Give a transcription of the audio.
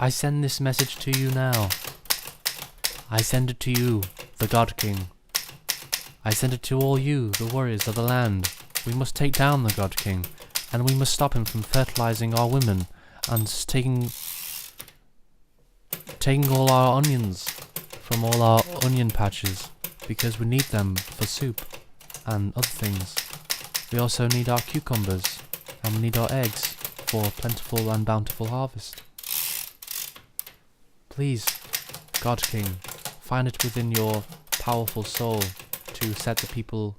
I send this message to you now. I send it to you, the God King. I send it to all you, the warriors of the land. We must take down the God King, and we must stop him from fertilizing our women and taking all our onions from all our onion patches, because we need them for soup and other things. We also need our cucumbers, and we need our eggs for a plentiful and bountiful harvest. Please, God King, find it within your powerful soul to set the people